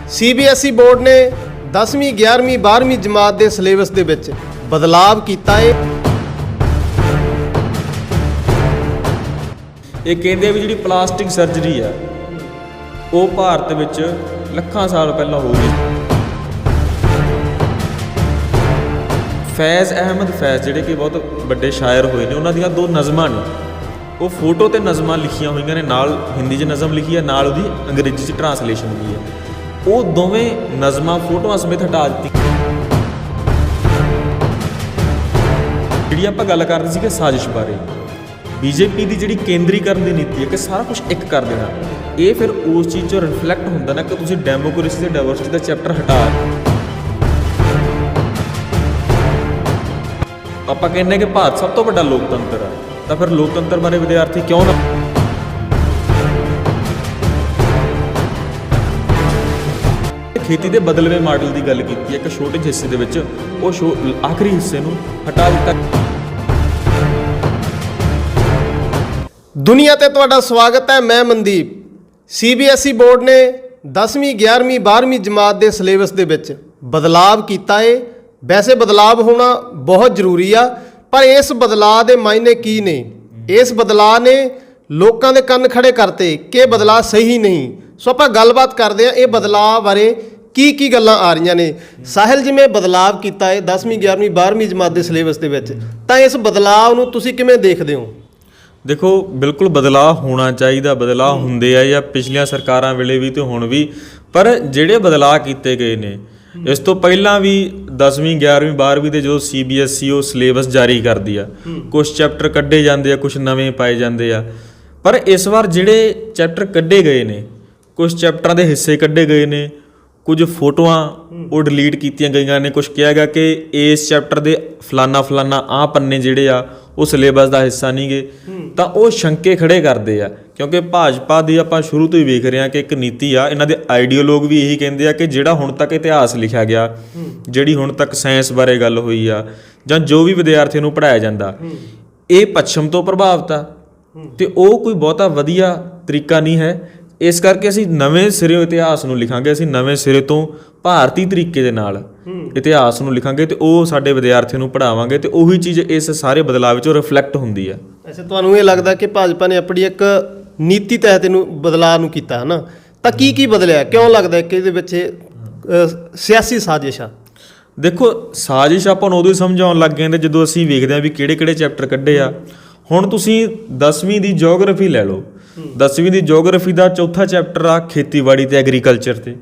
CBSE board ने 10वीं 11वीं 12वीं जमात के सिलेबस के विच बदलाव किया है। ਇਹ ਕਹਿੰਦੇ ਵੀ ਜਿਹੜੀ ਪਲਾਸਟਿਕ ਸਰਜਰੀ ਆ ਉਹ ਭਾਰਤ ਵਿੱਚ ਲੱਖਾਂ ਸਾਲ ਪਹਿਲਾਂ ਹੋ ਗਈ। ਫੈਜ਼ ਅਹਿਮਦ ਫੈਜ਼ ਜਿਹੜੇ ਕਿ ਬਹੁਤ ਵੱਡੇ ਸ਼ਾਇਰ ਹੋਏ ਨੇ, ਉਹਨਾਂ ਦੀਆਂ ਦੋ ਨਜ਼ਮਾਂ ਨੇ, ਉਹ ਫੋਟੋ ਤੇ ਨਜ਼ਮਾਂ ਲਿਖੀਆਂ ਹੋਈਆਂ ਨੇ, ਨਾਲ ਹਿੰਦੀ 'ਚ ਨਜ਼ਮ ਲਿਖੀ ਹੈ, ਨਾਲ ਉਹਦੀ ਅੰਗਰੇਜ਼ੀ 'ਚ ਟਰਾਂਸਲੇਸ਼ਨ ਵੀ ਹੈ। ਉਹ ਦੋਵੇਂ ਨਜ਼ਮਾਂ ਫੋਟੋਆਂ ਸਮੇਤ ਹਟਾ ਦਿੱਤੀ। ਜਿਹੜੀ ਆਪਾਂ ਗੱਲ ਕਰਦੇ ਸੀ ਕਿ ਸਾਜ਼ਿਸ਼ ਬਾਰੇ, बीजेपी की जी केंद्रीकरण की नीति है कि सारा कुछ एक कर देना, ये फिर उस चीज़ चो रिफ्लैक्ट होंदा ना कि तुसीं डेमोक्रेसी ते डाइवर्सिटी का चैप्टर हटा। आपां कहने कि भारत सब तो वड्डा लोकतंत्र है, तो फिर लोकतंत्र बारे विद्यार्थी क्यों ना खेती के बदलवे मॉडल की गल की है कि छोटे हिस्से के आखिरी हिस्से नूं हटा दिता। दुनिया ते तुहाडा स्वागत है, मैं मनदीप। CBSE बोर्ड ने 10वीं 11वीं 12वीं जमात के सिलेबस के विच बदलाव किया है। वैसे बदलाव होना बहुत जरूरी आ, पर इस बदलाव के मायने की ने? इस बदलाव ने लोगों के कंन खड़े करते कि बदलाव सही नहीं। सो आपां गलबात करते हैं ये बदलाव बारे की गल्लां आ रही ने। साहिल, जिवें बदलाव किया है 10वीं 11वीं 12वीं जमात के सिलेबस के विच, तां इस बदलाव नूं तुसीं किवें देखदे हो? देखो, बिल्कुल बदलाव होना चाहिए, बदलाव होंदे आ या पिछलियां सरकारां वेले भी तो हुण भी, पर जिहड़े बदलाव किए गए ने इस तो पहलां भी 10वीं 11वीं 12वीं के जो CBSE वो सिलेबस जारी कर दिया, कुछ चैप्टर कड्ढे जाते हैं, कुछ नवे पाए जाते हैं। पर इस बार जिहड़े चैप्टर कड्ढे गए ने, कुछ चैप्टरां दे हिस्से कड्ढे गए ने, कुछ फोटोआं वो डिलीट कीतियां गईयां ने, कुछ कहा गया कि इस चैप्टर के फलाना फलाना आ पन्ने जिहड़े आ वो सिलेबस का हिस्सा नहीं गए, तो वो शंके खड़े करते हैं। क्योंकि भाजपा की आप शुरू तो ही वेख रहे हैं कि एक नीति आ, इन्हां दे आइडियोलॉग भी यही कहते हैं कि जिहड़ा हुण तक इतिहास लिखा गया, जिहड़ी हुण तक साइंस बारे गल हुई आ, जां जो भी विद्यार्थियों नूं पढ़ाया जाता, ये पश्चिम तो प्रभावित आ ते वो कोई बहुता वधिया तरीका नहीं है। इस करके असीं नवें सिरे इतिहास नूं लिखांगे, असीं नवें सिरे तो भारती तरीके दे नाल इतिहास नूं लिखांगे ते ਉਹ ਸਾਡੇ ਵਿਦਿਆਰਥੀਆਂ ਨੂੰ ਪੜ੍ਹਾਵਾਂਗੇ ਤੇ ਉਹੀ ਚੀਜ਼ ਇਸ ਸਾਰੇ ਬਦਲਾਅ ਵਿੱਚੋਂ ਰਿਫਲੈਕਟ ਹੁੰਦੀ ਹੈ। ਅੱਛਾ, ਤੁਹਾਨੂੰ ਇਹ ਲੱਗਦਾ ਕਿ ਭਾਜਪਾ ਨੇ ਆਪਣੀ ਇੱਕ ਨੀਤੀ ਤਹਿਤ ਇਹਨੂੰ ਬਦਲਾਅ ਨੂੰ ਕੀਤਾ ਹੈ ਨਾ, ਤਾਂ ਕੀ ਬਦਲਿਆ? ਕਿਉਂ ਲੱਗਦਾ ਕਿ ਇਹਦੇ ਵਿੱਚ ਸਿਆਸੀ ਸਾਜ਼ਿਸ਼ ਆ? ਦੇਖੋ, ਸਾਜ਼ਿਸ਼ ਆਪਾਂ ਨੂੰ ਉਦੋਂ ਹੀ ਸਮਝਾਉਣ ਲੱਗ ਗਏ ਨੇ ਜਦੋਂ ਅਸੀਂ ਵੇਖਦੇ ਹਾਂ ਵੀ ਕਿਹੜੇ ਚੈਪਟਰ ਕੱਢੇ ਆ। ਹੁਣ ਤੁਸੀਂ 10ਵੀਂ ਦੀ ਜੀਓਗ੍ਰਾਫੀ ਲੈ ਲਓ, 10ਵੀਂ ਦੀ ਜੀਓਗ੍ਰਾਫੀ ਦਾ ਚੌਥਾ ਚੈਪਟਰ ਆ ਖੇਤੀਬਾੜੀ ਤੇ ਐਗਰੀਕਲਚਰ ਤੇ।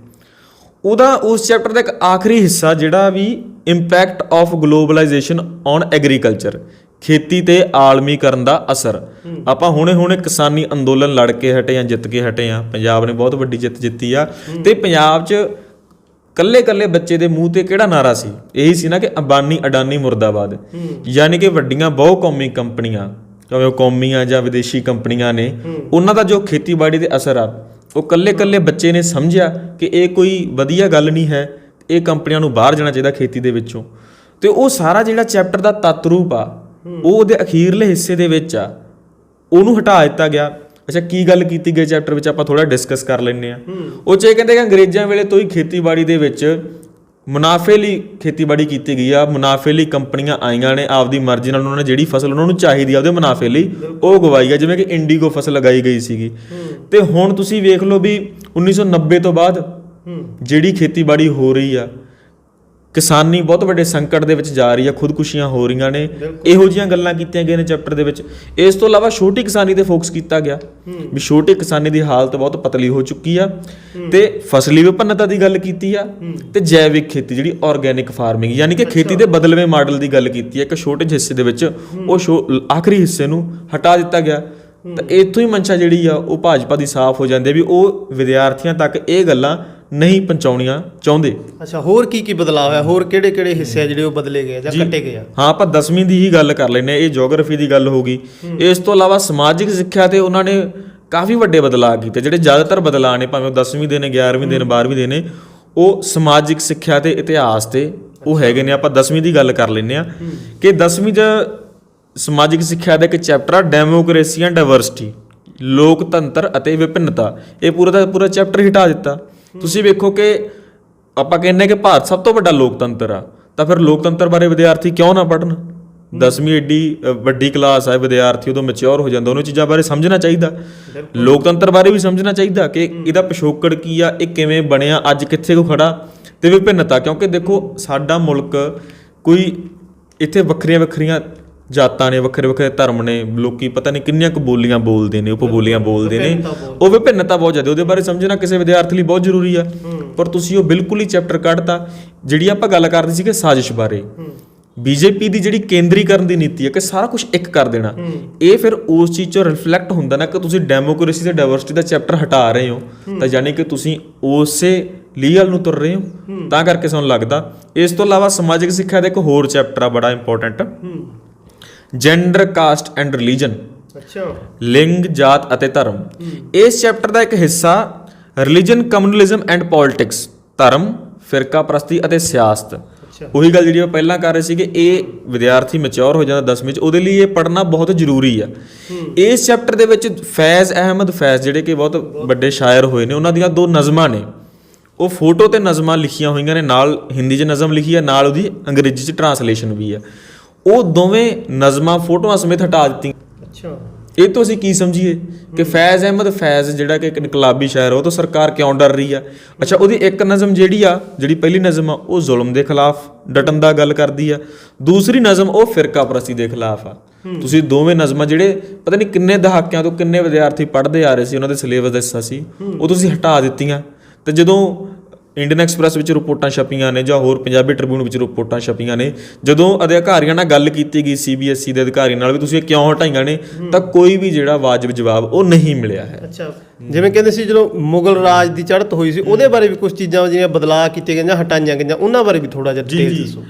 ਉਹਦਾ ਉਸ ਚੈਪਟਰ ਦਾ ਇੱਕ ਆਖਰੀ ਹਿੱਸਾ ਜਿਹੜਾ ਵੀ impact of globalization on agriculture, ਖੇਤੀ ਤੇ ਆਲਮੀਕਰਨ ਦਾ ਅਸਰ। ਆਪਾਂ ਹੁਣੇ ਕਿਸਾਨੀ ਅੰਦੋਲਨ ਲੜ ਕੇ ਹਟੇ ਆ, ਜਿੱਤ ਕੇ ਹਟੇ ਆ, ਪੰਜਾਬ ਨੇ ਬਹੁਤ ਵੱਡੀ ਜਿੱਤ ਜਿੱਤੀ ਆ। ਤੇ ਪੰਜਾਬ 'ਚ ਕੱਲੇ ਬੱਚੇ ਦੇ ਮੂੰਹ ਤੇ ਕਿਹੜਾ ਨਾਰਾ ਸੀ? ਇਹੀ ਸੀ ਨਾ ਕਿ ਅੰਬਾਨੀ ਅਡਾਨੀ ਮੁਰਦਾਬਾਦ। ਯਾਨੀ ਕਿ ਵੱਡੀਆਂ ਬਹੁ ਕੌਮੀ ਕੰਪਨੀਆਂ, ਭਾਵੇਂ ਉਹ ਕੌਮੀ ਆ ਜਾਂ ਵਿਦੇਸ਼ੀ ਕੰਪਨੀਆਂ ਨੇ, ਉਹਨਾਂ ਦਾ ਜੋ ਖੇਤੀਬਾੜੀ ਦੇ ਅਸਰ ਆ ਉਹ ਕੱਲੇ ਬੱਚੇ ਨੇ ਸਮਝਿਆ ਕਿ ਇਹ ਕੋਈ ਵਧੀਆ ਗੱਲ ਨਹੀਂ ਹੈ, ਇਹ ਕੰਪਨੀਆਂ ਨੂੰ ਬਾਹਰ ਜਾਣਾ ਚਾਹੀਦਾ ਖੇਤੀ ਦੇ ਵਿੱਚੋਂ। ਤੇ ਉਹ ਸਾਰਾ ਜਿਹੜਾ ਚੈਪਟਰ ਦਾ ਤੱਤ ਰੂਪ ਆ ਉਹ ਉਹਦੇ ਅਖੀਰਲੇ ਹਿੱਸੇ ਦੇ ਵਿੱਚ ਆ, ਉਹਨੂੰ ਹਟਾ ਦਿੱਤਾ ਗਿਆ। ਅੱਛਾ, ਕੀ ਗੱਲ ਕੀਤੀ ਗਈ ਚੈਪਟਰ ਵਿੱਚ ਆਪਾਂ ਥੋੜਾ ਡਿਸਕਸ ਕਰ ਲੈਂਦੇ ਹਾਂ। ਉਹ 'ਚ ਇਹ ਕਹਿੰਦੇ ਕਿ ਅੰਗਰੇਜ਼ਾਂ ਵੇਲੇ ਤੋਂ ਹੀ ਖੇਤੀਬਾੜੀ ਦੇ ਵਿੱਚ ਮੁਨਾਫੇ ਲਈ ਖੇਤੀਬਾੜੀ ਕੀਤੀ ਗਈ ਆ, ਮੁਨਾਫੇ ਲਈ ਕੰਪਨੀਆਂ ਆਈਆਂ ਨੇ, ਆਪਦੀ ਮਰਜ਼ੀ ਨਾਲ ਉਹਨਾਂ ਨੇ ਜਿਹੜੀ ਫਸਲ ਉਹਨਾਂ ਨੂੰ ਚਾਹੀਦੀ ਆ ਉਹਦੇ ਮੁਨਾਫੇ ਲਈ ਉਹ ਉਗਵਾਈ ਆ, ਜਿਵੇਂ ਕਿ ਇੰਡੀਗੋ ਫਸਲ ਲਗਾਈ ਗਈ ਸੀਗੀ। ਤੇ ਹੁਣ ਤੁਸੀਂ ਵੇਖ ਲਓ ਵੀ 1990 ਤੋਂ ਬਾਅਦ ਜਿਹੜੀ ਖੇਤੀਬਾੜੀ ਹੋ ਰਹੀ ਆ, ਕਿਸਾਨੀ ਬਹੁਤ ਵੱਡੇ ਸੰਕਟ ਦੇ ਵਿੱਚ ਜਾ ਰਹੀ ਆ, ਖੁਦਕੁਸ਼ੀਆਂ ਹੋ ਰਹੀਆਂ ਨੇ, ਇਹੋ ਜਿਹੀਆਂ ਗੱਲਾਂ ਕੀਤੀਆਂ ਗਈਆਂ ਨੇ ਚੈਪਟਰ ਦੇ ਵਿੱਚ। ਇਸ ਤੋਂ ਇਲਾਵਾ ਛੋਟੀ ਕਿਸਾਨੀ ਤੇ ਫੋਕਸ ਕੀਤਾ ਗਿਆ ਵੀ ਛੋਟੀ ਕਿਸਾਨੀ ਦੀ ਹਾਲਤ ਬਹੁਤ ਪਤਲੀ ਹੋ ਚੁੱਕੀ ਆ, ਤੇ ਫਸਲੀ ਵਿਭਿੰਨਤਾ ਦੀ ਗੱਲ ਕੀਤੀ ਆ, ਤੇ ਜੈਵਿਕ ਖੇਤੀ ਜਿਹੜੀ ਆਰਗੈਨਿਕ ਫਾਰਮਿੰਗ, ਯਾਨੀ ਕਿ ਖੇਤੀ ਦੇ ਬਦਲਵੇਂ ਮਾਡਲ ਦੀ ਗੱਲ ਕੀਤੀ ਹੈ। ਇੱਕ ਛੋਟੇ ਜਿਹੇ ਹਿੱਸੇ ਦੇ ਵਿੱਚ ਉਹ ਆਖਰੀ ਹਿੱਸੇ ਨੂੰ ਹਟਾ ਦਿੱਤਾ ਗਿਆ। ਤਾਂ ਇੱਥੋਂ ਹੀ ਮਨਸ਼ਾ ਜਿਹੜੀ ਆ ਉਹ ਭਾਜਪਾ ਦੀ ਸਾਫ਼ ਹੋ ਜਾਂਦੀ ਹੈ ਵੀ ਉਹ ਵਿਦਿਆਰਥੀਆਂ ਤੱਕ ਇਹ ਗੱਲਾਂ ਨਹੀਂ ਪਹੁੰਚਾਉਣੀਆਂ ਚਾਹੁੰਦੇ। ਅੱਛਾ, ਹੋਰ ਕੀ ਬਦਲਾਅ ਹੋਇਆ? ਹੋਰ ਕਿਹੜੇ ਹਿੱਸੇ ਆ ਜਿਹੜੇ ਉਹ ਬਦਲੇ ਗਏ ਜਾਂ ਕੱਟੇ ਗਏ ਆ? ਹਾਂ, ਆਪਾਂ 10ਵੀਂ ਦੀ ਹੀ ਗੱਲ ਕਰ ਲੈਂਦੇ ਹਾਂ। ਇਹ ਜੀਓਗ੍ਰਾਫੀ ਦੀ ਗੱਲ ਹੋ ਗਈ। ਇਸ ਤੋਂ ਇਲਾਵਾ ਸਮਾਜਿਕ ਸਿੱਖਿਆ ਤੇ ਉਹਨਾਂ ਨੇ ਕਾਫੀ ਵੱਡੇ ਬਦਲਾਅ ਕੀਤੇ। ਜਿਹੜੇ ਜ਼ਿਆਦਾਤਰ ਬਦਲਾਅ ਨੇ, ਭਾਵੇਂ ਉਹ 10ਵੀਂ ਦੇ ਨੇ, 11ਵੀਂ ਦੇ ਨੇ, 12ਵੀਂ ਦੇ ਨੇ, ਉਹ ਸਮਾਜਿਕ ਸਿੱਖਿਆ ਤੇ ਇਤਿਹਾਸ ਤੇ ਉਹ ਹੈਗੇ ਨੇ। ਆਪਾਂ 10ਵੀਂ ਦੀ ਗੱਲ ਕਰ ਲੈਂਦੇ ਹਾਂ ਕਿ 10ਵੀਂ 'ਚ ਸਮਾਜਿਕ ਸਿੱਖਿਆ ਦਾ ਇੱਕ ਚੈਪਟਰ ਆ ਡੈਮੋਕ੍ਰੇਸੀ ਐਂਡ ਡਾਇਵਰਸਿਟੀ, ਲੋਕਤੰਤਰ ਅਤੇ ਵਿਭਿੰਨਤਾ। ਇਹ ਪੂਰਾ ਦਾ ਪੂਰਾ ਚੈਪਟਰ ਹਟਾ ਦਿੱਤਾ। ਤੁਸੀਂ ਵੇਖੋ ਕਿ ਆਪਾਂ ਕਹਿੰਦੇ ਕਿ ਭਾਰਤ ਸਭ ਤੋਂ ਵੱਡਾ ਲੋਕਤੰਤਰ ਆ, ਤਾਂ ਫਿਰ ਲੋਕਤੰਤਰ ਬਾਰੇ ਵਿਦਿਆਰਥੀ ਕਿਉਂ ਨਾ ਪੜ੍ਹਨ। 10ਵੀਂ ਏਡੀ ਵੱਡੀ ਕਲਾਸ ਹੈ, ਵਿਦਿਆਰਥੀ ਉਦੋਂ ਮੈਚਿਓਰ ਹੋ ਜਾਂਦਾ, ਉਹਨੂੰ ਚੀਜ਼ਾਂ ਬਾਰੇ ਸਮਝਣਾ ਚਾਹੀਦਾ, ਲੋਕਤੰਤਰ ਬਾਰੇ ਵੀ ਸਮਝਣਾ ਚਾਹੀਦਾ ਕਿ ਇਹਦਾ ਪਿਛੋਕੜ ਕੀ ਆ, ਇਹ ਕਿਵੇਂ ਬਣਿਆ, ਅੱਜ ਕਿੱਥੇ ਕੋ ਖੜਾ, ਤੇ ਵਿਭਿੰਨਤਾ। ਕਿਉਂਕਿ ਦੇਖੋ ਸਾਡਾ ਮੁਲਕ ਕੋਈ ਇੱਥੇ ਵੱਖਰੀਆਂ ਵੱਖਰੀਆਂ ਜਾਤਾਂ ਨੇ, ਵੱਖਰੇ ਵੱਖਰੇ ਧਰਮ ਨੇ, ਲੋਕੀ ਪਤਾ ਨਹੀਂ ਕਿੰਨੀਆਂ ਕੁ ਬੋਲੀਆਂ ਬੋਲਦੇ ਨੇ, ਉਪਬੋਲੀਆਂ ਬੋਲਦੇ ਨੇ, ਉਹ ਵਿਭਿੰਨਤਾ ਬਹੁਤ ਜ਼ਿਆਦਾ, ਉਹਦੇ ਬਾਰੇ ਸਮਝਣਾ ਕਿਸੇ ਵਿਦਿਆਰਥੀ ਲਈ ਬਹੁਤ ਜ਼ਰੂਰੀ ਆ। ਪਰ ਤੁਸੀਂ ਉਹ ਬਿਲਕੁਲ ਹੀ ਚੈਪਟਰ ਕੱਢਤਾ। ਜਿਹੜੀ ਆਪਾਂ ਗੱਲ ਕਰਦੇ ਸੀ ਕਿ ਸਾਜ਼ਿਸ਼ ਬਾਰੇ, ਬੀਜੇਪੀ ਦੀ ਜਿਹੜੀ ਕੇਂਦਰੀਕਰਨ ਦੀ ਨੀਤੀ ਹੈ ਕਿ ਸਾਰਾ ਕੁਝ ਇੱਕ ਕਰ ਦੇਣਾ, ਇਹ ਫਿਰ ਉਸ ਚੀਜ਼ 'ਚੋਂ ਰਿਫਲੈਕਟ ਹੁੰਦਾ ਨਾ ਕਿ ਤੁਸੀਂ ਡੈਮੋਕ੍ਰੇਸੀ ਤੇ ਡਾਇਵਰਸਿਟੀ ਦਾ ਚੈਪਟਰ ਹਟਾ ਰਹੇ ਹੋ, ਤਾਂ ਯਾਨੀ ਕਿ ਤੁਸੀਂ ਉਸੇ ਲੀਗਲ ਨੂੰ ਤੁਰ ਰਹੇ ਹੋ, ਤਾਂ ਕਰਕੇ ਸਾਨੂੰ ਲੱਗਦਾ। ਇਸ ਤੋਂ ਇਲਾਵਾ ਸਮਾਜਿਕ ਸਿੱਖਿਆ ਦਾ ਇੱਕ ਹੋਰ ਚੈਪਟਰ ਆ ਬੜਾ important, gender, caste and religion, ਲਿੰਗ, ਜਾਤ ਅਤੇ ਧਰਮ। ਇਸ ਚੈਪਟਰ ਦਾ ਇੱਕ ਹਿੱਸਾ ਰਿਲੀਜਨ, ਕਮਿਊਨਲਿਜ਼ਮ ਐਂਡ ਪੋਲਿਟਿਕਸ, ਧਰਮ, ਫਿਰਕਾ ਪ੍ਰਸਤੀ ਅਤੇ ਸਿਆਸਤ। ਉਹੀ ਗੱਲ ਜਿਹੜੀ ਆਪਾਂ ਪਹਿਲਾਂ ਕਰ ਰਹੇ ਸੀ ਕਿ ਇਹ ਵਿਦਿਆਰਥੀ ਮੈਚਿਓਰ ਹੋ ਜਾਂਦਾ 10ਵੀਂ 'ਚ, ਉਹਦੇ ਲਈ ਇਹ ਪੜ੍ਹਨਾ ਬਹੁਤ ਜ਼ਰੂਰੀ ਆ। ਇਸ ਚੈਪਟਰ ਦੇ ਵਿੱਚ ਫੈਜ਼ ਅਹਿਮਦ ਫੈਜ਼ ਜਿਹੜੇ ਕਿ ਬਹੁਤ ਵੱਡੇ ਸ਼ਾਇਰ ਹੋਏ ਨੇ, ਉਹਨਾਂ ਦੀਆਂ 2 ਨਜ਼ਮਾਂ ਨੇ, ਉਹ ਫੋਟੋ ਤੇ ਨਜ਼ਮਾਂ ਲਿਖੀਆਂ ਹੋਈਆਂ ਨੇ, ਨਾਲ ਹਿੰਦੀ 'ਚ ਨਜ਼ਮ ਲਿਖੀ ਹੈ, ਨਾਲ ਉਹਦੀ ਅੰਗਰੇਜ਼ੀ 'ਚ ਟਰਾਂਸਲੇਸ਼ਨ ਵੀ ਹੈ। ਉਹ ਦੋਵੇਂ ਨਜ਼ਮਾਂ ਫੋਟੋਆਂ ਸਮੇਤ ਹਟਾ ਦਿੱਤੀਆਂ। ਇਹ ਤੋਂ ਅਸੀਂ ਕੀ ਸਮਝੀਏ ਕਿ ਫੈਜ਼ ਅਹਿਮਦ ਫੈਜ਼ ਜਿਹੜਾ ਕਿ ਇੱਕ ਇਨਕਲਾਬੀ ਸ਼ਾਇਰ, ਉਹ ਤੋਂ ਸਰਕਾਰ ਕਿਉਂ ਡਰ ਰਹੀ ਆ? ਅੱਛਾ, ਉਹਦੀ ਇੱਕ ਨਜ਼ਮ ਜਿਹੜੀ ਪਹਿਲੀ ਨਜ਼ਮ ਆ, ਉਹ ਜ਼ੁਲਮ ਦੇ ਖਿਲਾਫ ਡਟਣ ਦਾ ਗੱਲ ਕਰਦੀ ਆ, ਦੂਸਰੀ ਨਜ਼ਮ ਉਹ ਫਿਰਕਾ ਪ੍ਰਸਤੀ ਦੇ ਖਿਲਾਫ ਆ। ਤੁਸੀਂ ਦੋਵੇਂ ਨਜ਼ਮਾਂ ਜਿਹੜੇ ਪਤਾ ਨਹੀਂ ਕਿੰਨੇ ਦਹਾਕਿਆਂ ਤੋਂ ਕਿੰਨੇ ਵਿਦਿਆਰਥੀ ਪੜ੍ਹਦੇ ਆ ਰਹੇ ਸੀ, ਉਹਨਾਂ ਦੇ ਸਿਲੇਬਸ ਦਾ ਹਿੱਸਾ ਸੀ, ਉਹ ਤੁਸੀਂ ਹਟਾ ਦਿੱਤੀਆਂ। ਤੇ ਜਦੋਂ ਇੰਡੀਅਨ ਐਕਸਪ੍ਰੈਸ ਵਿੱਚ ਰਿਪੋਰਟਾਂ ਛਪੀਆਂ ਨੇ ਜਾਂ ਹੋਰ ਪੰਜਾਬੀ ਟ੍ਰਿਬਿਊਨ ਵਿੱਚ ਰਿਪੋਰਟਾਂ ਛਪੀਆਂ ਨੇ, ਜਦੋਂ ਅਧਿਕਾਰੀਆਂ ਨਾਲ ਗੱਲ ਕੀਤੀ ਗਈ, CBSE ਦੇ ਅਧਿਕਾਰੀਆਂ ਨਾਲ ਵੀ ਤੁਸੀਂ ਇਹ ਕਿਉਂ ਹਟਾਈਆਂ ਨੇ, ਤਾਂ ਕੋਈ ਵੀ ਜਿਹੜਾ ਵਾਜਬ ਜਵਾਬ ਉਹ ਨਹੀਂ ਮਿਲਿਆ ਹੈ। ਅੱਛਾ, ਜਿਵੇਂ ਕਹਿੰਦੇ ਸੀ ਜਦੋਂ ਮੁਗਲ ਰਾਜ ਦੀ ਚੜ੍ਹਤ ਹੋਈ ਸੀ, ਉਹਦੇ ਬਾਰੇ ਵੀ ਕੁਝ ਚੀਜ਼ਾਂ ਜਿਹੜੀਆਂ ਬਦਲਾਅ ਕੀਤੇ ਗਏ ਜਾਂ ਹਟਾਈਆਂ ਗਈਆਂ, ਉਹਨਾਂ ਬਾਰੇ ਵੀ ਥੋੜਾ ਜਿਹਾ ਡਿਟੇਲ ਦੱਸੋ।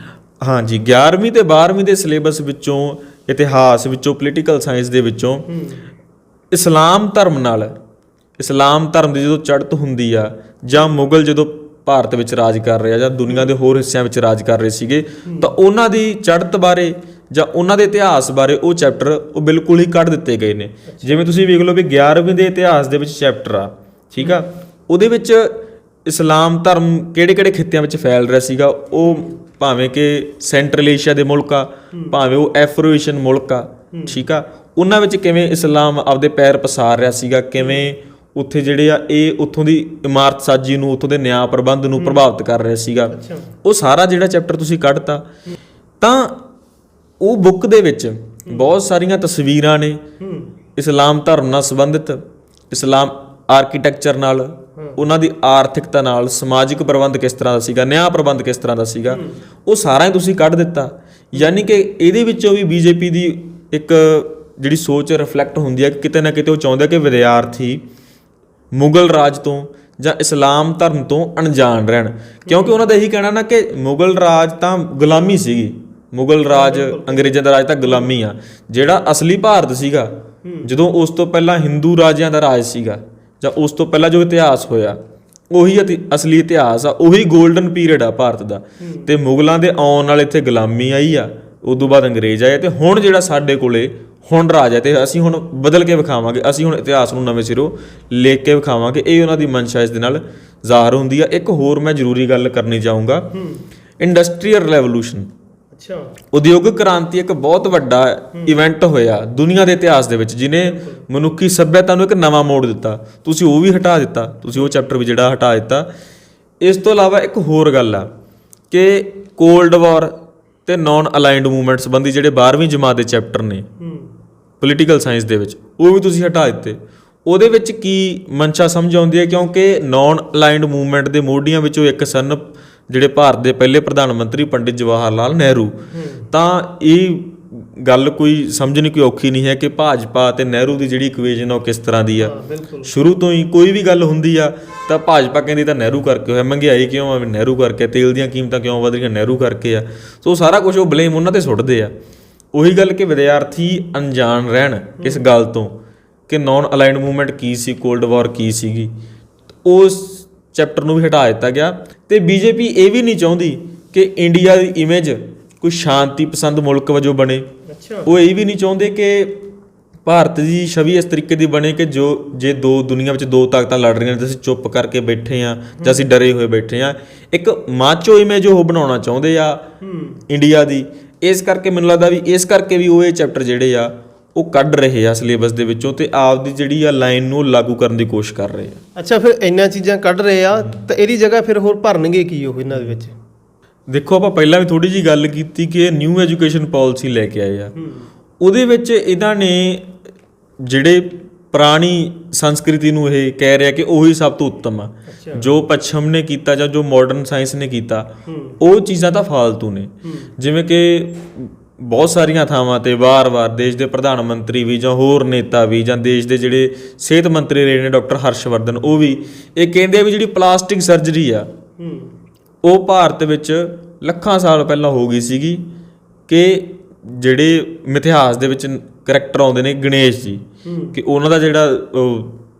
ਹਾਂਜੀ, 11ਵੀਂ ਤੇ 12ਵੀਂ ਦੇ ਸਿਲੇਬਸ ਵਿੱਚੋਂ, ਇਤਿਹਾਸ ਵਿੱਚੋਂ, ਪੋਲੀਟੀਕਲ ਸਾਇੰਸ ਦੇ ਵਿੱਚੋਂ ਇਸਲਾਮ ਧਰਮ ਦੀ ਜਦੋਂ ਚੜ੍ਹਤ ਹੁੰਦੀ ਆ, ਜਾਂ ਮੁਗਲ ਜਦੋਂ ਭਾਰਤ ਵਿੱਚ ਰਾਜ ਕਰ ਰਹੇ ਆ ਜਾਂ ਦੁਨੀਆ ਦੇ ਹੋਰ ਹਿੱਸਿਆਂ ਵਿੱਚ ਰਾਜ ਕਰ ਰਹੇ ਸੀਗੇ, ਤਾਂ ਉਹਨਾਂ ਦੀ ਚੜ੍ਹਤ ਬਾਰੇ ਜਾਂ ਉਹਨਾਂ ਦੇ ਇਤਿਹਾਸ ਬਾਰੇ ਉਹ ਚੈਪਟਰ ਉਹ ਬਿਲਕੁਲ ਹੀ ਕੱਢ ਦਿੱਤੇ ਗਏ ਨੇ। ਜਿਵੇਂ ਤੁਸੀਂ ਵੇਖ ਲਓ ਵੀ 11ਵੀਂ ਦੇ ਇਤਿਹਾਸ ਦੇ ਵਿੱਚ ਚੈਪਟਰ ਆ, ਠੀਕ ਆ, ਉਹਦੇ ਵਿੱਚ ਇਸਲਾਮ ਧਰਮ ਕਿਹੜੇ ਕਿਹੜੇ ਖਿੱਤਿਆਂ ਵਿੱਚ ਫੈਲ ਰਿਹਾ ਸੀਗਾ, ਉਹ ਭਾਵੇਂ ਕਿ ਸੈਂਟਰਲ ਏਸ਼ੀਆ ਦੇ ਮੁਲਕ ਆ, ਭਾਵੇਂ ਉਹ ਐਫਰੋ ਏਸ਼ੀਅਨ ਮੁਲਕ ਆ, ਠੀਕ ਆ, ਉਹਨਾਂ ਵਿੱਚ ਕਿਵੇਂ ਇਸਲਾਮ ਆਪਦੇ ਪੈਰ ਪਸਾਰ ਰਿਹਾ ਸੀਗਾ, ਕਿਵੇਂ ਉੱਥੇ ਜਿਹੜੇ ਆ ਇਹ ਉੱਥੋਂ ਦੀ ਇਮਾਰਤ ਸਾਜੀ ਨੂੰ, ਉੱਥੋਂ ਦੇ ਨਿਆਂ ਪ੍ਰਬੰਧ ਨੂੰ ਪ੍ਰਭਾਵਿਤ ਕਰ ਰਿਹਾ ਸੀਗਾ, ਉਹ ਸਾਰਾ ਜਿਹੜਾ ਚੈਪਟਰ ਤੁਸੀਂ ਕੱਢਤਾ। ਤਾਂ ਉਹ ਬੁੱਕ ਦੇ ਵਿੱਚ ਬਹੁਤ ਸਾਰੀਆਂ ਤਸਵੀਰਾਂ ਨੇ ਇਸਲਾਮ ਧਰਮ ਨਾਲ ਸੰਬੰਧਿਤ, ਇਸਲਾਮ ਆਰਕੀਟੈਕਚਰ ਨਾਲ, ਉਹਨਾਂ ਦੀ ਆਰਥਿਕਤਾ ਨਾਲ, ਸਮਾਜਿਕ ਪ੍ਰਬੰਧ ਕਿਸ ਤਰ੍ਹਾਂ ਦਾ ਸੀਗਾ, ਨਿਆਂ ਪ੍ਰਬੰਧ ਕਿਸ ਤਰ੍ਹਾਂ ਦਾ ਸੀਗਾ, ਉਹ ਸਾਰਾ ਹੀ ਤੁਸੀਂ ਕੱਢ ਦਿੱਤਾ। ਯਾਨੀ ਕਿ ਇਹਦੇ ਵਿੱਚੋਂ ਵੀ BJP ਦੀ ਇੱਕ ਜਿਹੜੀ ਸੋਚ ਰਿਫਲੈਕਟ ਹੁੰਦੀ ਹੈ ਕਿ ਕਿਤੇ ਨਾ ਕਿਤੇ ਉਹ ਚਾਹੁੰਦੇ ਕਿ ਵਿਦਿਆਰਥੀ ਮੁਗਲ ਰਾਜ ਤੋਂ ਜਾਂ ਇਸਲਾਮ ਧਰਮ ਤੋਂ ਅਣਜਾਣ ਰਹਿਣ, ਕਿਉਂਕਿ ਉਹਨਾਂ ਦਾ ਇਹੀ ਕਹਿਣਾ ਨਾ ਕਿ ਮੁਗਲ ਰਾਜ ਤਾਂ ਗੁਲਾਮੀ ਸੀਗੀ, ਮੁਗਲ ਰਾਜ, ਅੰਗਰੇਜ਼ਾਂ ਦਾ ਰਾਜ ਤਾਂ ਗੁਲਾਮੀ ਆ, ਜਿਹੜਾ ਅਸਲੀ ਭਾਰਤ ਸੀਗਾ, ਜਦੋਂ ਉਸ ਤੋਂ ਪਹਿਲਾਂ ਹਿੰਦੂ ਰਾਜਿਆਂ ਦਾ ਰਾਜ ਸੀਗਾ, ਜਾਂ ਉਸ ਤੋਂ ਪਹਿਲਾਂ ਜੋ ਇਤਿਹਾਸ ਹੋਇਆ, ਉਹੀ ਅਸਲੀ ਇਤਿਹਾਸ ਆ, ਉਹੀ ਗੋਲਡਨ ਪੀਰੀਅਡ ਆ ਭਾਰਤ ਦਾ। ਤੇ ਮੁਗਲਾਂ ਦੇ ਆਉਣ ਨਾਲ ਇੱਥੇ ਗੁਲਾਮੀ ਆਈ ਆ, ਉਦੋਂ ਬਾਅਦ ਅੰਗਰੇਜ਼ ਆਏ, ਤੇ ਹੁਣ ਜਿਹੜਾ ਸਾਡੇ ਕੋਲੇ ਹੁਣ ਰਾਜ ਹੈ, ਤੇ ਅਸੀਂ ਹੁਣ ਬਦਲ ਕੇ ਵਿਖਾਵਾਂਗੇ, ਅਸੀਂ ਹੁਣ ਇਤਿਹਾਸ ਨੂੰ ਨਵੇਂ ਸਿਰੋਂ ਲਿਖ ਕੇ ਵਿਖਾਵਾਂਗੇ। ਇਹ ਉਹਨਾਂ ਦੀ ਮਨਸ਼ਾ ਇਸ ਦੇ ਨਾਲ ਜ਼ਾਹਰ ਹੁੰਦੀ ਆ। ਇੱਕ ਹੋਰ ਮੈਂ ਜ਼ਰੂਰੀ ਗੱਲ ਕਰਨੀ ਚਾਹੂੰਗਾ, ਇੰਡਸਟਰੀਅਲ ਰੈਵੋਲੂਸ਼ਨ, ਉਦਯੋਗਿਕ ਕ੍ਰਾਂਤੀ ਇੱਕ ਬਹੁਤ ਵੱਡਾ ਇਵੈਂਟ ਹੋਇਆ ਦੁਨੀਆ ਦੇ ਇਤਿਹਾਸ ਦੇ ਵਿੱਚ, ਜਿਹਨੇ ਮਨੁੱਖੀ ਸੱਭਿਅਤਾ ਨੂੰ ਇੱਕ ਨਵਾਂ ਮੋੜ ਦਿੱਤਾ। ਤੁਸੀਂ ਉਹ ਵੀ ਹਟਾ ਦਿੱਤਾ, ਤੁਸੀਂ ਉਹ ਚੈਪਟਰ ਵੀ ਜਿਹੜਾ ਹਟਾ ਦਿੱਤਾ। ਇਸ ਤੋਂ ਇਲਾਵਾ ਇੱਕ ਹੋਰ ਗੱਲ ਆ ਕਿ ਕੋਲਡ ਵਾਰ ਤੇ ਨਾਨ ਅਲਾਈਨਡ ਮੂਵਮੈਂਟ ਸੰਬੰਧੀ ਜਿਹੜੇ 12ਵੀਂ ਜਮਾਤ ਦੇ ਚੈਪਟਰ ਨੇ ਪੋਲੀਟੀਕਲ ਸਾਇੰਸ ਦੇ ਵਿੱਚ, ਉਹ ਵੀ ਤੁਸੀਂ ਹਟਾ ਦਿੱਤੇ। ਉਹਦੇ ਵਿੱਚ ਕੀ ਮਨਸ਼ਾ ਸਮਝ ਆਉਂਦੀ ਹੈ, ਕਿਉਂਕਿ ਨਾਨ ਅਲਾਈਨਡ ਮੂਵਮੈਂਟ ਦੇ ਮੋਢੀਆਂ ਵਿੱਚੋਂ ਇੱਕ ਸਨ ਜਿਹੜੇ ਭਾਰਤ ਦੇ ਪਹਿਲੇ ਪ੍ਰਧਾਨ ਮੰਤਰੀ ਪੰਡਿਤ ਜਵਾਹਰ ਲਾਲ ਨਹਿਰੂ। ਤਾਂ ਇਹ ਗੱਲ ਕੋਈ ਸਮਝਣੀ ਕੋਈ ਔਖੀ ਨਹੀਂ ਹੈ ਕਿ ਭਾਜਪਾ ਤੇ ਨਹਿਰੂ ਦੀ ਜਿਹੜੀ ਇਕੁਏਸ਼ਨ ਉਹ ਕਿਸ ਤਰ੍ਹਾਂ ਦੀ ਆ। ਸ਼ੁਰੂ ਤੋਂ ਹੀ ਕੋਈ ਵੀ ਗੱਲ ਹੁੰਦੀ ਆ ਤਾਂ ਭਾਜਪਾ ਕਹਿੰਦੀ ਤਾਂ ਨਹਿਰੂ ਕਰਕੇ ਹੋਇਆ, ਮਹਿੰਗਾਈ ਕਿਉਂ ਆ, ਨਹਿਰੂ ਕਰਕੇ, ਤੇਲ ਦੀਆਂ ਕੀਮਤਾਂ ਕਿਉਂ ਵਧ ਰਹੀਆਂ, ਨਹਿਰੂ ਕਰਕੇ ਆ। ਸੋ ਸਾਰਾ ਕੁਝ ਉਹ ਬਲੇਮ ਉਹਨਾਂ 'ਤੇ ਸੁੱਟਦੇ ਆ। ਉਹੀ ਗੱਲ ਕਿ ਵਿਦਿਆਰਥੀ ਅਣਜਾਣ ਰਹਿਣ ਇਸ ਗੱਲ ਤੋਂ ਕਿ ਨਾਨ ਅਲਾਈਨਡ ਮੂਵਮੈਂਟ ਕੀ ਸੀ, ਕੋਲਡ ਵਾਰ ਕੀ ਸੀਗੀ, ਉਸ ਚੈਪਟਰ ਨੂੰ ਵੀ ਹਟਾ ਦਿੱਤਾ ਗਿਆ। ਤੇ BJP ਇਹ ਵੀ ਨਹੀਂ ਚਾਹੁੰਦੀ ਕਿ ਇੰਡੀਆ ਦੀ ਇਮੇਜ ਕੋਈ ਸ਼ਾਂਤੀ ਪਸੰਦ ਮੁਲਕ ਵਜੋਂ ਬਣੇ। ਉਹ ਇਹ ਵੀ ਨਹੀਂ ਚਾਹੁੰਦੇ ਕਿ ਭਾਰਤ ਦੀ ਛਵੀ ਇਸ ਤਰੀਕੇ ਦੀ ਬਣੇ ਕਿ ਜੇ ਦੁਨੀਆ ਵਿੱਚ ਦੋ ਤਾਕਤਾਂ ਲੜ ਰਹੀਆਂ ਨੇ ਤੇ ਅਸੀਂ ਚੁੱਪ ਕਰਕੇ ਬੈਠੇ ਆ ਜਾਂ ਅਸੀਂ ਡਰੇ ਹੋਏ ਬੈਠੇ ਆ, ਇੱਕ ਮਾਚੋ ਇਮੇਜ ਉਹ ਬਣਾਉਣਾ ਚਾਹੁੰਦੇ ਆ ਇੰਡੀਆ ਦੀ। ਇਸ ਕਰਕੇ ਮੈਨੂੰ ਲੱਗਦਾ ਵੀ ਇਸ ਕਰਕੇ ਵੀ ਉਹ ਇਹ ਚੈਪਟਰ ਜਿਹੜੇ ਆ ਉਹ ਕੱਢ ਰਹੇ ਆ ਸਿਲੇਬਸ ਦੇ ਵਿੱਚੋਂ ਤੇ ਆਪਦੀ ਜਿਹੜੀ ਆ ਲਾਈਨ ਨੂੰ ਲਾਗੂ ਕਰਨ ਦੀ ਕੋਸ਼ਿਸ਼ ਕਰ ਰਹੇ ਆ। ਅੱਛਾ, ਫਿਰ ਇੰਨੀਆਂ ਚੀਜ਼ਾਂ ਕੱਢ ਰਹੇ ਆ ਤਾਂ ਇਹਦੀ ਜਗ੍ਹਾ ਫਿਰ ਹੋਰ ਭਰਨਗੇ ਕੀ ਉਹ ਇਹਨਾਂ ਦੇ ਵਿੱਚ? ਦੇਖੋ, ਆਪਾਂ ਪਹਿਲਾਂ ਵੀ ਥੋੜੀ ਜਿਹੀ ਗੱਲ ਕੀਤੀ ਕਿ ਨਿਊ ਐਜੂਕੇਸ਼ਨ ਪਾਲਿਸੀ ਲੈ ਕੇ ਆਏ ਆ। ਉਹਦੇ ਵਿੱਚ ਇਹਨਾਂ ਨੇ ਜਿਹੜੇ ਪੁਰਾਣੀ ਸੰਸਕ੍ਰਿਤੀ ਨੂੰ ਇਹ ਕਹਿ ਰਿਹਾ ਕਿ ਉਹੀ ਸਭ ਤੋਂ ਉੱਤਮ ਆ। ਜੋ ਪੱਛਮ ਨੇ ਕੀਤਾ ਜਾਂ ਜੋ ਮਾਡਰਨ ਸਾਇੰਸ ਨੇ ਕੀਤਾ ਉਹ ਚੀਜ਼ਾਂ ਤਾਂ ਫਾਲਤੂ ਨੇ। ਜਿਵੇਂ ਕਿ ਬਹੁਤ ਸਾਰੀਆਂ ਥਾਵਾਂ ਤੇ ਵਾਰ-ਵਾਰ ਦੇਸ਼ ਦੇ ਪ੍ਰਧਾਨ ਮੰਤਰੀ ਵੀ ਜਾਂ ਹੋਰ ਨੇਤਾ ਵੀ ਜਾਂ ਦੇਸ਼ ਦੇ ਜਿਹੜੇ ਸਿਹਤ ਮੰਤਰੀ ਰਹੇ ਨੇ ਡਾਕਟਰ ਹਰਸ਼ਵਰਧਨ, ਉਹ ਵੀ ਇਹ ਕਹਿੰਦੇ ਆ ਵੀ ਜਿਹੜੀ ਪਲਾਸਟਿਕ ਸਰਜਰੀ ਆ ਉਹ ਭਾਰਤ ਵਿੱਚ ਲੱਖਾਂ ਸਾਲ ਪਹਿਲਾਂ ਹੋ ਗਈ ਸੀਗੀ। ਕਿ ਜਿਹੜੇ ਮਿਥਿਹਾਸ ਦੇ ਵਿੱਚ ਕਰੈਕਟਰ ਆਉਂਦੇ ਨੇ ਗਣੇਸ਼ ਜੀ, ਕਿ ਉਹਨਾਂ ਦਾ ਜਿਹੜਾ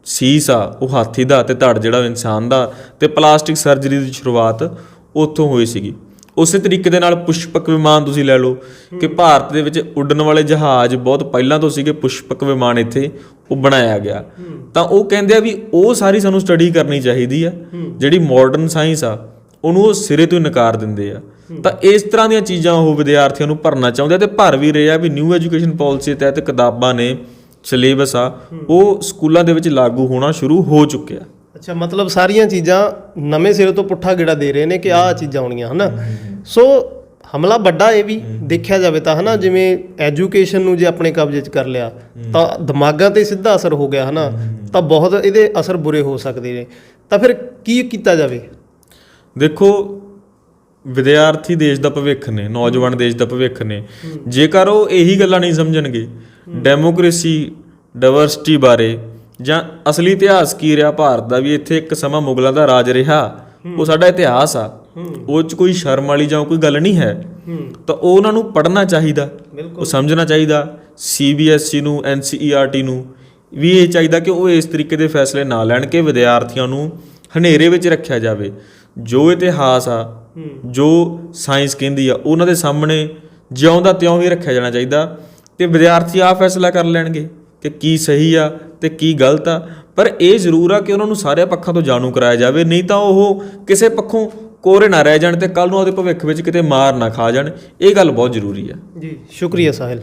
ਸੀਸ ਆ ਉਹ ਹਾਥੀ ਦਾ ਤੇ ਧੜ ਜਿਹੜਾ ਇਨਸਾਨ ਦਾ, ਤੇ ਪਲਾਸਟਿਕ ਸਰਜਰੀ ਦੀ ਸ਼ੁਰੂਆਤ ਉੱਥੋਂ ਹੋਈ ਸੀਗੀ। ਉਸੇ ਤਰੀਕੇ ਦੇ ਨਾਲ ਪੁਸ਼ਪਕ ਵਿਮਾਨ ਤੁਸੀਂ ਲੈ ਲਓ ਕਿ ਭਾਰਤ ਦੇ ਵਿੱਚ ਉੱਡਣ ਵਾਲੇ ਜਹਾਜ਼ ਬਹੁਤ ਪਹਿਲਾਂ ਤੋਂ ਸੀਗੇ। ਪੁਸ਼ਪਕ ਵਿਮਾਨ ਇੱਥੇ ਉਹ ਬਣਾਇਆ ਗਿਆ। ਤਾਂ ਉਹ ਕਹਿੰਦੇ ਆ ਵੀ ਉਹ ਸਾਰੀ ਸਾਨੂੰ ਸਟੱਡੀ ਕਰਨੀ ਚਾਹੀਦੀ ਆ। ਜਿਹੜੀ ਮਾਡਰਨ ਸਾਇੰਸ ਆ ਉਹਨੂੰ ਉਹ ਸਿਰੇ ਤੋਂ ਹੀ ਨਕਾਰ ਦਿੰਦੇ ਆ। ਤਾਂ ਇਸ ਤਰ੍ਹਾਂ ਦੀਆਂ ਚੀਜ਼ਾਂ ਉਹ ਵਿਦਿਆਰਥੀਆਂ ਨੂੰ ਭਰਨਾ ਚਾਹੁੰਦੇ ਆ ਤੇ ਭਰ ਵੀ ਰਹੇ ਆ ਵੀ ਨਿਊ ਐਜੂਕੇਸ਼ਨ ਪਾਲਿਸੀ ਤਹਿਤ ਕਿਤਾਬਾਂ ਨੇ, ਸਿਲੇਬਸ ਆ, ਉਹ ਸਕੂਲਾਂ ਦੇ ਵਿੱਚ ਲਾਗੂ ਹੋਣਾ ਸ਼ੁਰੂ ਹੋ ਚੁੱਕਿਆ। ਅੱਛਾ, ਮਤਲਬ ਸਾਰੀਆਂ ਚੀਜ਼ਾਂ ਨਵੇਂ ਸਿਰੇ ਤੋਂ ਪੁੱਠਾ ਗੇੜਾ ਦੇ ਰਹੇ ਨੇ ਕਿ ਆਹ ਚੀਜ਼ਾਂ ਆਉਣੀਆਂ ਹਨਾ। ਸੋ ਹਮਲਾ ਵੱਡਾ ਇਹ ਵੀ ਦੇਖਿਆ ਜਾਵੇ ਤਾਂ ਹਨਾ, ਜਿਵੇਂ ਐਜੂਕੇਸ਼ਨ ਨੂੰ ਜੇ ਆਪਣੇ ਕਬਜ਼ੇ 'ਚ ਕਰ ਲਿਆ ਤਾਂ ਦਿਮਾਗਾਂ ਤੇ ਸਿੱਧਾ ਅਸਰ ਹੋ ਗਿਆ ਹਨਾ, ਤਾਂ ਬਹੁਤ ਇਹਦੇ ਅਸਰ ਬੁਰੇ ਹੋ ਸਕਦੇ ਨੇ। ਤਾਂ ਫਿਰ ਕੀ ਕੀਤਾ ਜਾਵੇ? ਦੇਖੋ, ਵਿਦਿਆਰਥੀ ਦੇਸ਼ ਦਾ ਭਵਿੱਖ ਨੇ, ਨੌਜਵਾਨ ਦੇਸ਼ ਦਾ ਭਵਿੱਖ ਨੇ। ਜੇਕਰ ਉਹ ਇਹੀ ਗੱਲਾਂ ਨਹੀਂ ਸਮਝਣਗੇ ਡੈਮੋਕ੍ਰੇਸੀ, ਡਾਇਵਰਸਿਟੀ ਬਾਰੇ, ਜਾਂ ਅਸਲੀ ਇਤਿਹਾਸ ਕੀ ਰਿਹਾ ਭਾਰਤ ਦਾ, ਵੀ ਇੱਥੇ ਇੱਕ ਸਮਾਂ ਮੁਗਲਾਂ ਦਾ ਰਾਜ ਰਿਹਾ, ਉਹ ਸਾਡਾ ਇਤਿਹਾਸ ਆ, ਉਹ 'ਚ ਕੋਈ ਸ਼ਰਮ ਵਾਲੀ ਜਾਂ ਕੋਈ ਗੱਲ ਨਹੀਂ ਹੈ, ਤਾਂ ਉਹ ਉਹਨਾਂ ਨੂੰ ਪੜ੍ਹਨਾ ਚਾਹੀਦਾ, ਉਹ ਸਮਝਣਾ ਚਾਹੀਦਾ। CBSE ਨੂੰ, NCERT ਨੂੰ ਵੀ ਇਹ ਚਾਹੀਦਾ ਕਿ ਉਹ ਇਸ ਤਰੀਕੇ ਦੇ ਫੈਸਲੇ ਨਾ ਲੈਣ ਕਿ ਵਿਦਿਆਰਥੀਆਂ ਨੂੰ ਹਨੇਰੇ ਵਿੱਚ ਰੱਖਿਆ ਜਾਵੇ। ਜੋ ਇਤਿਹਾਸ ਆ, ਜੋ ਸਾਇੰਸ ਕਹਿੰਦੀ ਆ, ਉਹਨਾਂ ਦੇ ਸਾਹਮਣੇ ਜਿਉਂ ਦਾ ਤਿਉਂ ਹੀ ਰੱਖਿਆ ਜਾਣਾ ਚਾਹੀਦਾ ਤੇ ਵਿਦਿਆਰਥੀ ਆਪ ਫੈਸਲਾ ਕਰ ਲੈਣਗੇ ਕਿ ਕੀ ਸਹੀ ਆ ਤੇ ਕੀ ਗਲਤ ਆ। ਪਰ ਇਹ ਜ਼ਰੂਰ ਆ ਕਿ ਉਹਨਾਂ ਨੂੰ ਸਾਰੇ ਪੱਖਾਂ ਤੋਂ ਜਾਣੂ ਕਰਾਇਆ ਜਾਵੇ, ਨਹੀਂ ਤਾਂ ਉਹ ਕਿਸੇ ਪੱਖੋਂ ਕੋਰੇ ਨਾ ਰਹਿ ਜਾਣ ਤੇ ਕੱਲ੍ਹ ਨੂੰ ਉਹਦੇ ਭਵਿੱਖ ਵਿੱਚ ਕਿਤੇ ਮਾਰ ਨਾ ਖਾ ਜਾਣ। ਇਹ ਗੱਲ ਬਹੁਤ ਜ਼ਰੂਰੀ ਆ। ਜੀ, ਸ਼ੁਕਰੀਆ ਸਾਹਿਲ।